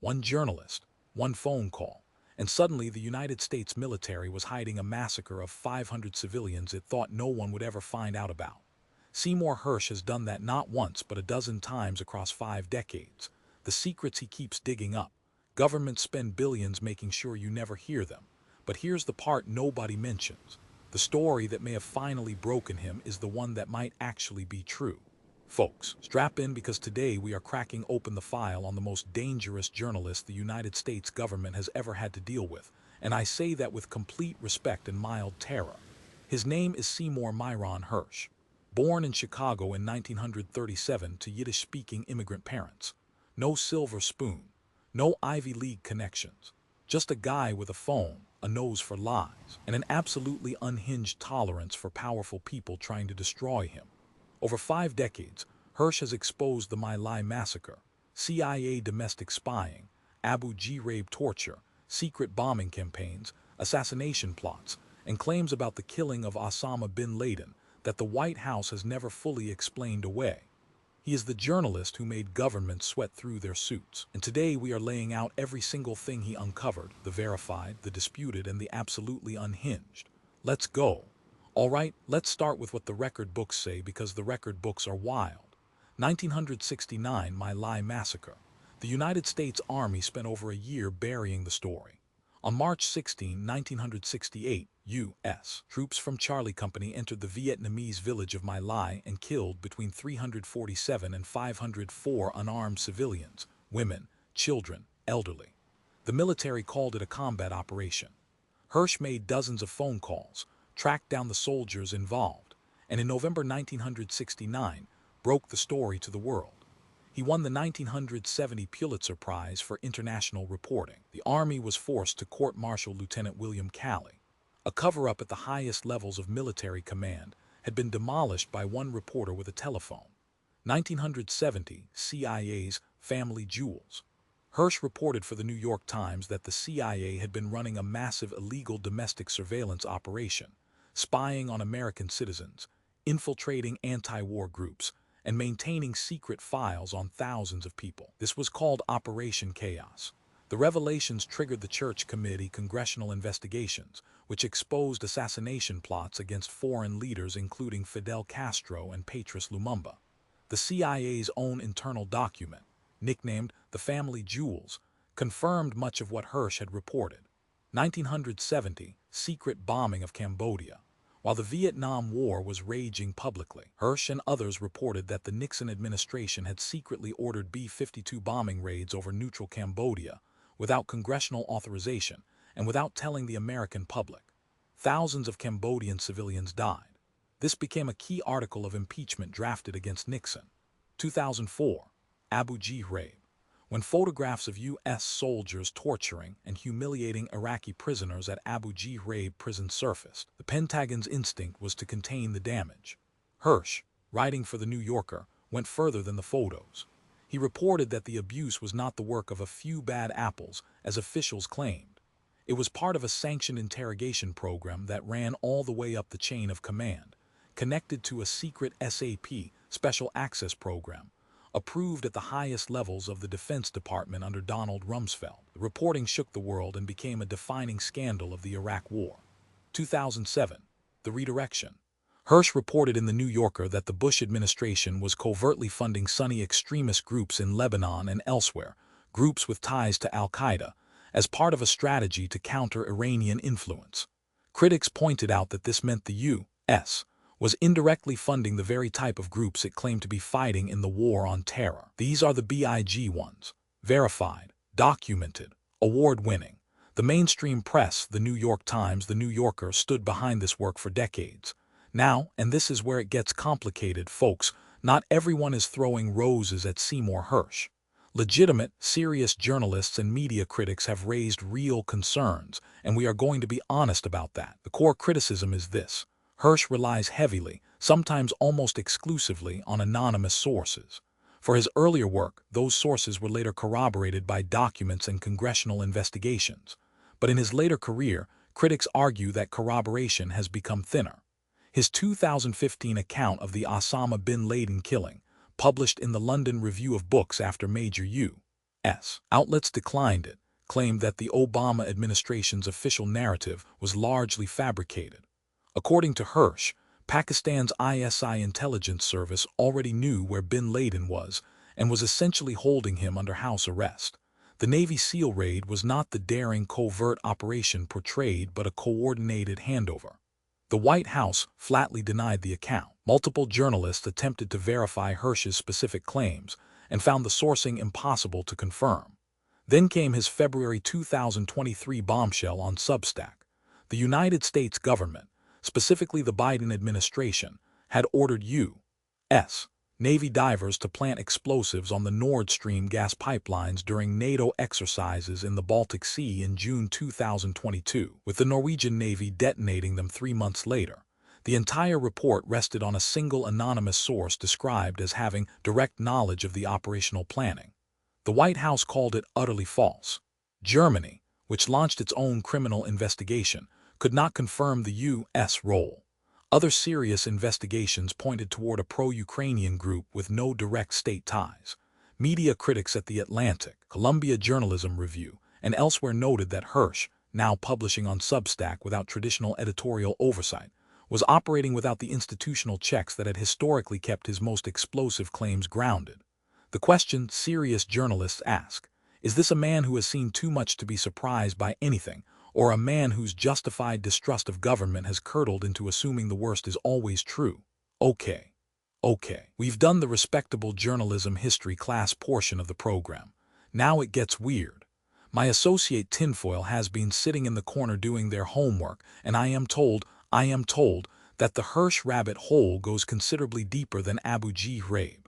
One journalist, one phone call, and suddenly the United States military was hiding a massacre of 500 civilians it thought no one would ever find out about. Seymour Hersh has done that not once but a dozen times across 5 decades. The secrets he keeps digging up. Governments spend billions making sure you never hear them. But here's the part nobody mentions. The story that may have finally broken him is the one that might actually be true. Folks, strap in because today we are cracking open the file on the most dangerous journalist the United States government has ever had to deal with, and I say that with complete respect and mild terror. His name is Seymour Myron Hersh. Born in Chicago in 1937 to Yiddish-speaking immigrant parents. No silver spoon, no Ivy League connections. Just a guy with a phone, a nose for lies, and an absolutely unhinged tolerance for powerful people trying to destroy him. Over 5 decades, Hersh has exposed the My Lai massacre, CIA domestic spying, Abu Ghraib torture, secret bombing campaigns, assassination plots, and claims about the killing of Osama bin Laden that the White House has never fully explained away. He is the journalist who made governments sweat through their suits. And today we are laying out every single thing he uncovered, the verified, the disputed, and the absolutely unhinged. Let's go. Alright, let's start with what the record books say because the record books are wild. 1969 My Lai Massacre. The United States Army spent over a year burying the story. On March 16, 1968, U.S. troops from Charlie Company entered the Vietnamese village of My Lai and killed between 347 and 504 unarmed civilians, women, children, elderly. The military called it a combat operation. Hersh made dozens of phone calls, tracked down the soldiers involved, and in November 1969 broke the story to the world. He won the 1970 Pulitzer Prize for International Reporting. The Army was forced to court-martial Lieutenant William Calley. A cover-up at the highest levels of military command had been demolished by one reporter with a telephone. 1970, CIA's Family Jewels. Hersh reported for the New York Times that the CIA had been running a massive illegal domestic surveillance operation, spying on American citizens, infiltrating anti-war groups, and maintaining secret files on thousands of people. This was called Operation Chaos. The revelations triggered the Church Committee congressional investigations, which exposed assassination plots against foreign leaders including Fidel Castro and Patrice Lumumba. The CIA's own internal document, nicknamed the Family Jewels, confirmed much of what Hersh had reported. 1970, secret bombing of Cambodia. While the Vietnam War was raging publicly, Hersh and others reported that the Nixon administration had secretly ordered B-52 bombing raids over neutral Cambodia without congressional authorization and without telling the American public. Thousands of Cambodian civilians died. This became a key article of impeachment drafted against Nixon. 2004, Abu Ghraib. When photographs of U.S. soldiers torturing and humiliating Iraqi prisoners at Abu Ghraib prison surfaced, the Pentagon's instinct was to contain the damage. Hersh, writing for The New Yorker, went further than the photos. He reported that the abuse was not the work of a few bad apples, as officials claimed. It was part of a sanctioned interrogation program that ran all the way up the chain of command, connected to a secret SAP, Special Access Program, approved at the highest levels of the Defense Department under Donald Rumsfeld. The reporting shook the world and became a defining scandal of the Iraq War. 2007, the redirection. Hersh reported in The New Yorker that the Bush administration was covertly funding Sunni extremist groups in Lebanon and elsewhere, groups with ties to al-Qaeda, as part of a strategy to counter Iranian influence. Critics pointed out that this meant the U.S. was indirectly funding the very type of groups it claimed to be fighting in the war on terror. These are the big ones. Verified, documented, award-winning. The mainstream press, the New York Times, the New Yorker, stood behind this work for decades. Now, and this is where it gets complicated, folks, not everyone is throwing roses at Seymour Hersh. Legitimate, serious journalists and media critics have raised real concerns, and we are going to be honest about that. The core criticism is this. Hersh relies heavily, sometimes almost exclusively, on anonymous sources. For his earlier work, those sources were later corroborated by documents and congressional investigations. But in his later career, critics argue that corroboration has become thinner. His 2015 account of the Osama bin Laden killing, published in the London Review of Books after major U. U.S. outlets declined it, claimed that the Obama administration's official narrative was largely fabricated. According to Hersh, Pakistan's ISI intelligence service already knew where bin Laden was and was essentially holding him under house arrest. The Navy SEAL raid was not the daring covert operation portrayed but a coordinated handover. The White House flatly denied the account. Multiple journalists attempted to verify Hersh's specific claims and found the sourcing impossible to confirm. Then came his February 2023 bombshell on Substack. The United States government, specifically the Biden administration, had ordered U.S. Navy divers to plant explosives on the Nord Stream gas pipelines during NATO exercises in the Baltic Sea in June 2022, with the Norwegian Navy detonating them 3 months later. The entire report rested on a single anonymous source described as having direct knowledge of the operational planning. The White House called it utterly false. Germany, which launched its own criminal investigation, could not confirm the U.S. role. Other serious investigations pointed toward a pro-Ukrainian group with no direct state ties. Media critics at The Atlantic, Columbia Journalism Review, and elsewhere noted that Hersh, now publishing on Substack without traditional editorial oversight, was operating without the institutional checks that had historically kept his most explosive claims grounded. The question serious journalists ask, is this a man who has seen too much to be surprised by anything, or a man whose justified distrust of government has curdled into assuming the worst is always true? Okay, we've done the respectable journalism history class portion of the program. Now it gets weird. My associate Tinfoil has been sitting in the corner doing their homework, and I am told that the Hersh rabbit hole goes considerably deeper than Abu Ghraib.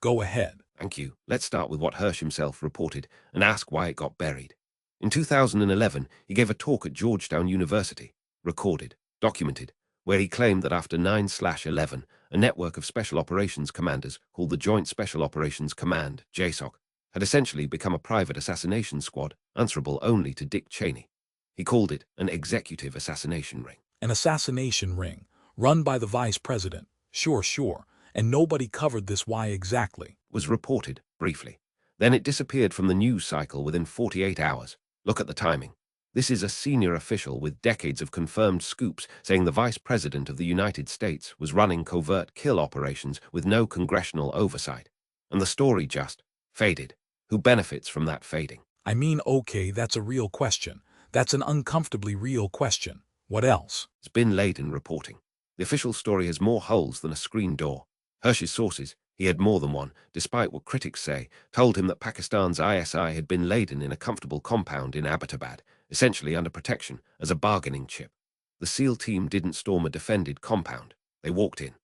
Go ahead. Thank you. Let's start with what Hersh himself reported and ask why it got buried. In 2011, he gave a talk at Georgetown University, recorded, documented, where he claimed that after 9/11, a network of Special Operations Commanders called the Joint Special Operations Command, JSOC, had essentially become a private assassination squad answerable only to Dick Cheney. He called it an executive assassination ring. An assassination ring, run by the vice president, sure, and nobody covered this why exactly. Was reported, briefly. Then it disappeared from the news cycle within 48 hours. Look at the timing. This is a senior official with decades of confirmed scoops saying the Vice President of the United States was running covert kill operations with no congressional oversight. And the story just faded. Who benefits from that fading? I mean, okay, that's a real question. That's an uncomfortably real question. What else? It's bin Laden reporting. The official story has more holes than a screen door. Hersh's sources, he had more than one, despite what critics say, told him that Pakistan's ISI had bin Laden in a comfortable compound in Abbottabad, essentially under protection, as a bargaining chip. The SEAL team didn't storm a defended compound. They walked in.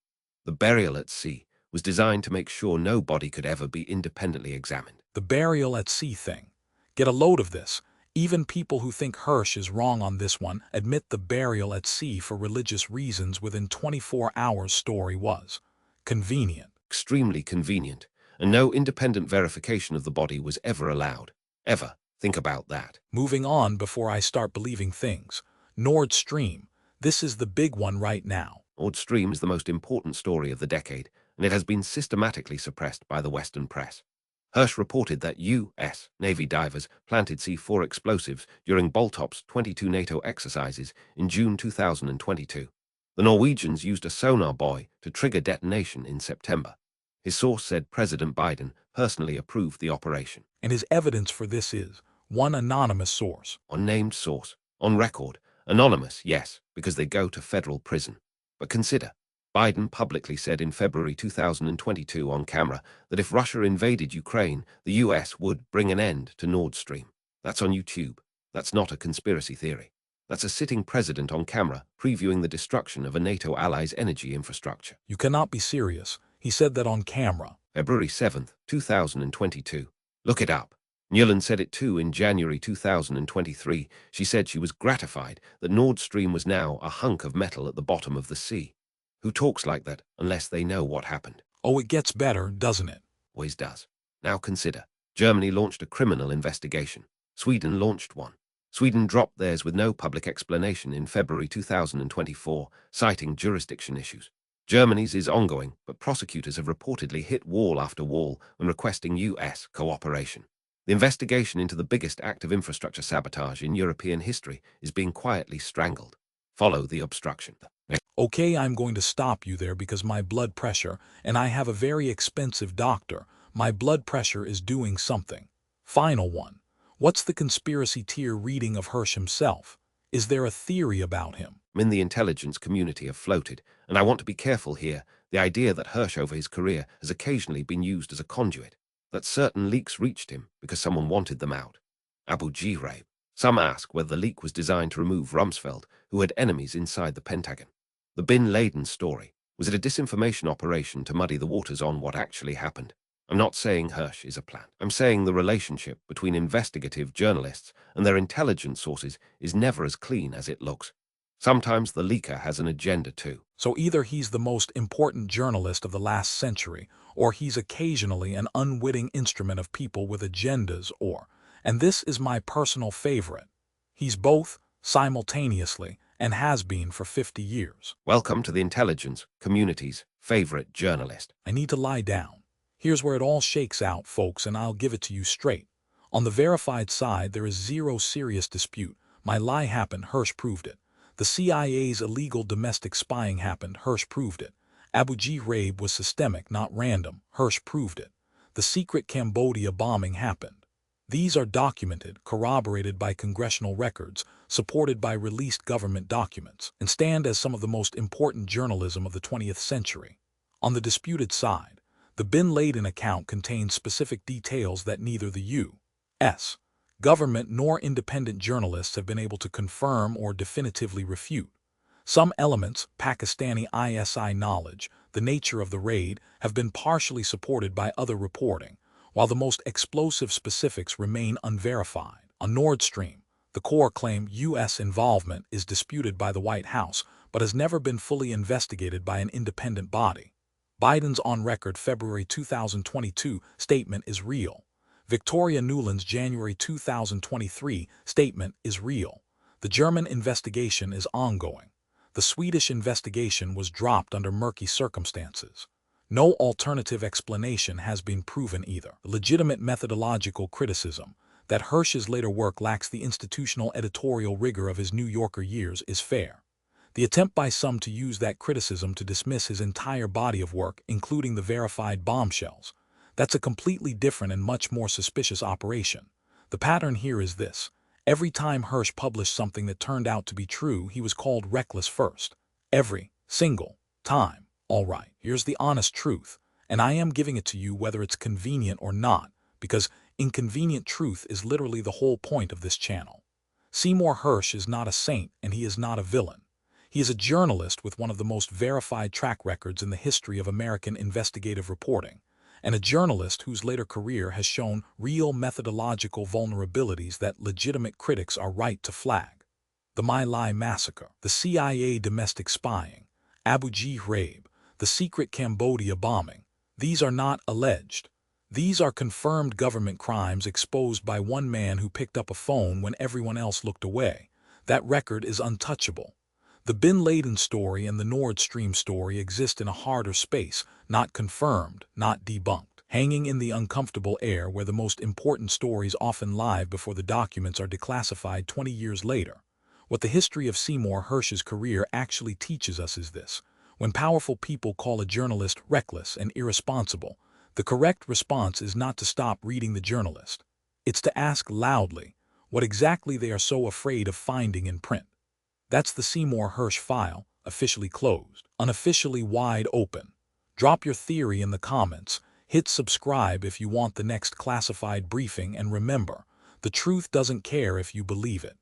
The burial at sea was designed to make sure no body could ever be independently examined. The burial at sea thing. Get a load of this. Even people who think Hersh is wrong on this one admit the burial at sea for religious reasons within 24 hours story was convenient. Extremely convenient, and no independent verification of the body was ever allowed. Ever. Think about that. Moving on before I start believing things. Nord Stream. This is the big one right now. Nord Stream is the most important story of the decade, and it has been systematically suppressed by the Western press. Hersh reported that U.S. Navy divers planted C4 explosives during Boltop's 22 NATO exercises in June 2022. The Norwegians used a sonar buoy to trigger detonation in September. His source said President Biden personally approved the operation. And his evidence for this is one anonymous source. Unnamed source. On record. Anonymous, yes, because they go to federal prison. But consider, Biden publicly said in February 2022 on camera that if Russia invaded Ukraine, the US would bring an end to Nord Stream. That's on YouTube. That's not a conspiracy theory. That's a sitting president on camera previewing the destruction of a NATO ally's energy infrastructure. You cannot be serious. He said that on camera. February 7, 2022. Look it up. Nuland said it too in January 2023. She said she was gratified that Nord Stream was now a hunk of metal at the bottom of the sea. Who talks like that unless they know what happened? Oh, it gets better, doesn't it? Always does. Now consider. Germany launched a criminal investigation. Sweden launched one. Sweden dropped theirs with no public explanation in February 2024, citing jurisdiction issues. Germany's is ongoing, but prosecutors have reportedly hit wall after wall when requesting U.S. cooperation. The investigation into the biggest act of infrastructure sabotage in European history is being quietly strangled. Follow the obstruction. Okay, I'm going to stop you there because my blood pressure, and I have a very expensive doctor, my blood pressure is doing something. Final one. What's the conspiracy tier reading of Hersh himself? Is there a theory about him? In the intelligence community have floated, and I want to be careful here, the idea that Hersh over his career has occasionally been used as a conduit, that certain leaks reached him because someone wanted them out. Abu Ghraib. Some ask whether the leak was designed to remove Rumsfeld, who had enemies inside the Pentagon. The Bin Laden story. Was it a disinformation operation to muddy the waters on what actually happened? I'm not saying Hersh is a plan. I'm saying the relationship between investigative journalists and their intelligence sources is never as clean as it looks. Sometimes the leaker has an agenda too. So either he's the most important journalist of the last century, or he's occasionally an unwitting instrument of people with agendas, or, and this is my personal favorite, he's both, simultaneously, and has been for 50 years. Welcome to the intelligence community's favorite journalist. I need to lie down. Here's where it all shakes out, folks, and I'll give it to you straight. On the verified side, there is zero serious dispute. My lie happened, Hersh proved it. The CIA's illegal domestic spying happened, Hersh proved it. Abu Ghraib was systemic, not random, Hersh proved it. The secret Cambodia bombing happened. These are documented, corroborated by congressional records, supported by released government documents, and stand as some of the most important journalism of the 20th century. On the disputed side, the Bin Laden account contains specific details that neither the U.S. government nor independent journalists have been able to confirm or definitively refute. Some elements, Pakistani ISI knowledge, the nature of the raid, have been partially supported by other reporting, while the most explosive specifics remain unverified. On Nord Stream, the core claim U.S. involvement is disputed by the White House, but has never been fully investigated by an independent body. Biden's on-record February 2022 statement is real. Victoria Nuland's January 2023 statement is real. The German investigation is ongoing. The Swedish investigation was dropped under murky circumstances. No alternative explanation has been proven either. Legitimate methodological criticism that Hersh's later work lacks the institutional editorial rigor of his New Yorker years is fair. The attempt by some to use that criticism to dismiss his entire body of work, including the verified bombshells, that's a completely different and much more suspicious operation. The pattern here is this. Every time Hersh published something that turned out to be true, he was called reckless first. Every single time. All right, here's the honest truth, and I am giving it to you whether it's convenient or not, because inconvenient truth is literally the whole point of this channel. Seymour Hersh is not a saint, and he is not a villain. He is a journalist with one of the most verified track records in the history of American investigative reporting, and a journalist whose later career has shown real methodological vulnerabilities that legitimate critics are right to flag. The My Lai massacre, the CIA domestic spying, Abu Ghraib, the secret Cambodia bombing, these are not alleged. These are confirmed government crimes exposed by one man who picked up a phone when everyone else looked away. That record is untouchable. The Bin Laden story and the Nord Stream story exist in a harder space, not confirmed, not debunked, hanging in the uncomfortable air where the most important stories often lie before the documents are declassified 20 years later. What the history of Seymour Hersh's career actually teaches us is this. When powerful people call a journalist reckless and irresponsible, the correct response is not to stop reading the journalist. It's to ask loudly what exactly they are so afraid of finding in print. That's the Seymour Hersh file, officially closed, unofficially wide open. Drop your theory in the comments, hit subscribe if you want the next classified briefing, and remember, the truth doesn't care if you believe it.